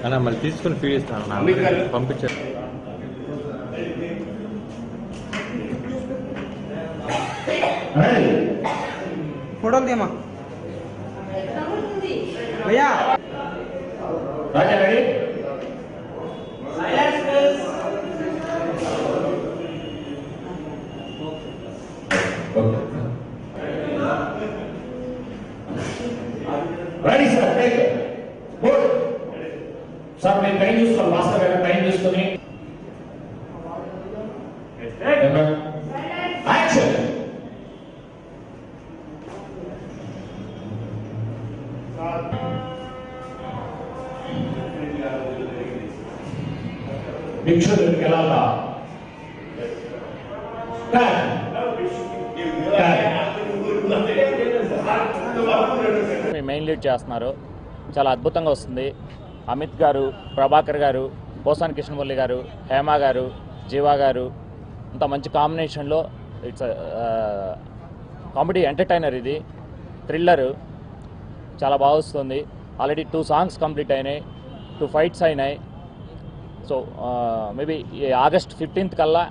అన్న మళ్ళీ తీసుకుని ఫీడ్ ఇస్తాను పంపించారు. ఫోటోలు తీయమా భయ్యా. Ready sir, good sir. నేను టైం చూస్తాను, మాస్టర్ గారు టైం చూసుకుని యాక్షన్. భిక్షుడికి ఎలా మెయిన్ లీడ్ చేస్తున్నారు, చాలా అద్భుతంగా వస్తుంది. అమిత్ గారు, ప్రభాకర్ గారు, పోసాని కృష్ణమురళి గారు, హేమ గారు, జీవా గారు, అంత మంచి కాంబినేషన్లో ఇట్స్ కామెడీ ఎంటర్టైనర్. ఇది థ్రిల్లరు, చాలా బాగా వస్తుంది. ఆల్రెడీ 2 సాంగ్స్ కంప్లీట్ అయినాయి, 2 ఫైట్స్ అయినాయి. సో మేబీ ఆగస్ట్ 15th కల్లా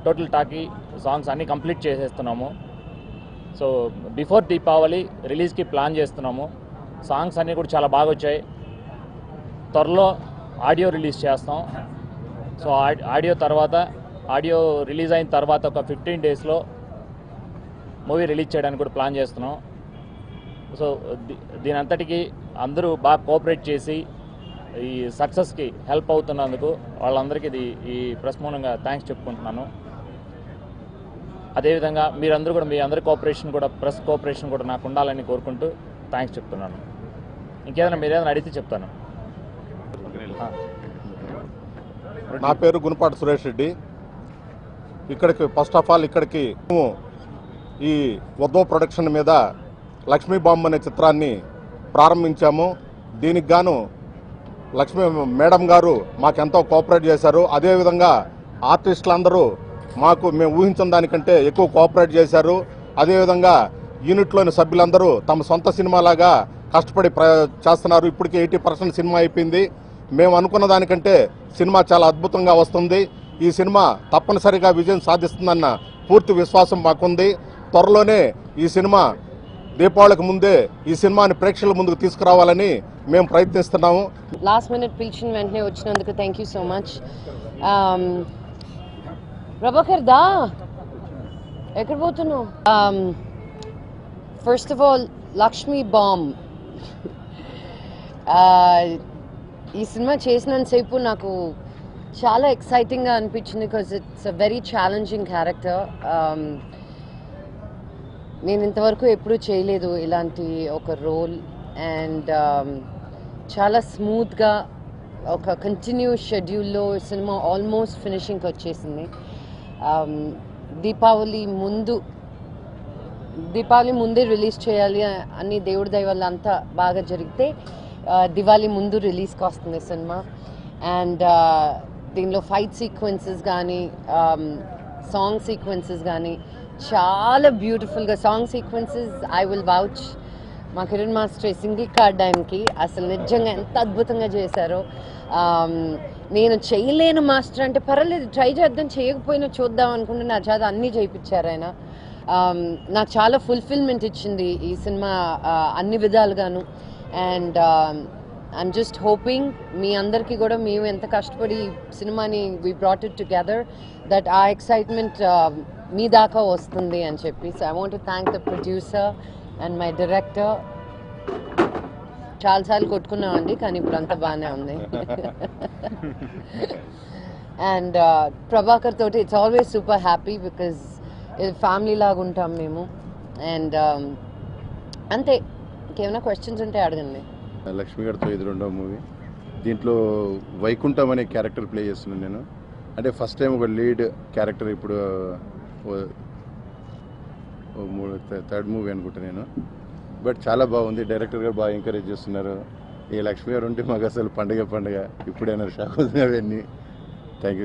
టోటల్ టాకీ సాంగ్స్ అన్నీ కంప్లీట్ చేసేస్తున్నాము. సో బిఫోర్ దీపావళి రిలీజ్కి ప్లాన్ చేస్తున్నాము. సాంగ్స్ అన్నీ కూడా చాలా బాగా వచ్చాయి. త్వరలో ఆడియో రిలీజ్ చేస్తాం. సో ఆడియో రిలీజ్ అయిన తర్వాత ఒక 15 డేస్లో మూవీ రిలీజ్ చేయడానికి కూడా ప్లాన్ చేస్తున్నాం. సో దీని అంతటికీ అందరూ బాగా కోఆపరేట్ చేసి ఈ సక్సెస్కి హెల్ప్ అవుతున్నందుకు వాళ్ళందరికీ ఈ ప్రెస్ మూలంగా థ్యాంక్స్ చెప్పుకుంటున్నాను. అదేవిధంగా మీరందరూ కూడా మీ అందరి కోఆపరేషన్ కూడా, ప్రెస్ కోఆపరేషన్ కూడా నాకు ఉండాలని కోరుకుంటూ థ్యాంక్స్ చెప్తున్నాను. ఇంకేదైనా మీరేదైనా అడిగితే చెప్తాను. నా పేరు గుణపాటి సురేష్ రెడ్డి. ఇక్కడికి ఫస్ట్ ఆఫ్ ఆల్ ఇక్కడికి ఈ ఉద్భవ్ ప్రొడక్షన్ మీద లక్ష్మీ బాంబ్ అనే చిత్రాన్ని ప్రారంభించాము. దీనికి గాను లక్ష్మీ మేడం గారు మాకెంతో కోఆపరేట్ చేశారు. అదేవిధంగా ఆర్టిస్టులందరూ మేము ఊహించిన దానికంటే ఎక్కువ కోఆపరేట్ చేశారు. అదేవిధంగా యూనిట్లోని సభ్యులందరూ తమ సొంత సినిమాలాగా కష్టపడి చేస్తున్నారు. ఇప్పటికే 80% సినిమా అయిపోయింది. మేము అనుకున్న దానికంటే సినిమా చాలా అద్భుతంగా వస్తుంది. ఈ సినిమా తప్పనిసరిగా విజయం సాధిస్తుందన్న పూర్తి విశ్వాసం మాకుంది. త్వరలోనే ఈ సినిమా దీపావళికి ముందే ఈ సినిమాని ప్రేక్షకుల ముందుకు తీసుకురావాలని మేము ప్రయత్నిస్తున్నాము. లాస్ట్ మినిట్ పిలిచిన వెంటనే వచ్చినందుకు thank you so much. Prabhakar దా, ఎక్కడ పోతున్నావు? First of all Lakshmi bomb, ఈ సినిమా చేసినంతసేపు నాకు చాలా ఎక్సైటింగ్గా అనిపించింది. Because it's a very challenging character. నేను ఇంతవరకు ఎప్పుడూ చేయలేదు ఇలాంటి ఒక రోల్. అండ్ చాలా స్మూత్గా ఒక కంటిన్యూస్ షెడ్యూల్లో సినిమా ఆల్మోస్ట్ ఫినిషింగ్కి వచ్చేసింది. దీపావళి ముందే రిలీజ్ చేయాలి అని దేవుడి దయ వల్ల అంతా బాగా జరిగితే దివాళీ ముందు రిలీజ్కి వస్తుంది సినిమా. అండ్ దీనిలో ఫైట్ సీక్వెన్సెస్ కానీ సాంగ్ సీక్వెన్సెస్ కానీ చాలా బ్యూటిఫుల్గా, song sequences I will vouch. మా కిరణ్ మాస్టర్ సింగిల్ కార్డ్ ఆయనకి అసలు నిజంగా ఎంత అద్భుతంగా చేశారో. నేను చేయలేను మాస్టర్ అంటే పర్వాలేదు, ట్రై చేద్దాం, చేయకపోయినా చూద్దాం అనుకుంటే నా చేత అన్నీ చేయించారు ఆయన. నాకు చాలా ఫుల్ఫిల్మెంట్ ఇచ్చింది ఈ సినిమా అన్ని విధాలుగాను. అండ్ ఐఎమ్ జస్ట్ హోపింగ్ మీ అందరికీ కూడా మేము ఎంత కష్టపడి సినిమాని we brought it together that ఆ ఎక్సైట్మెంట్ మీ దాకా వస్తుంది అని చెప్పి. So I want to thank the producer and my director. చాలాసార్లు కొట్టుకున్నామండి, కానీ ఇప్పుడు అంతా బాగానే ఉంది. అండ్ ప్రభాకర్ తోటి it's always super happy because family లాగా ఉంటాం మేము. అండ్ అంతే, ఇంకేమైనా క్వశ్చన్స్ ఉంటే అడగండి. లక్ష్మి గారితో ఇది 2వ మూవీ. దీంట్లో వైకుంఠం అనే క్యారెక్టర్ ప్లే చేస్తున్నాను నేను. అంటే ఫస్ట్ టైం ఒక లీడ్ క్యారెక్టర్, ఇప్పుడు 3rd మూవీ అనుకుంటా నేను. బట్ చాలా బాగుంది. డైరెక్టర్ గారు బాగా ఎంకరేజ్ చేస్తున్నారు. ఈ లక్ష్మి గారు ఉంటే మాకు అసలు పండుగ ఇప్పుడైనా షాక్ అవుతుంది అవన్నీ.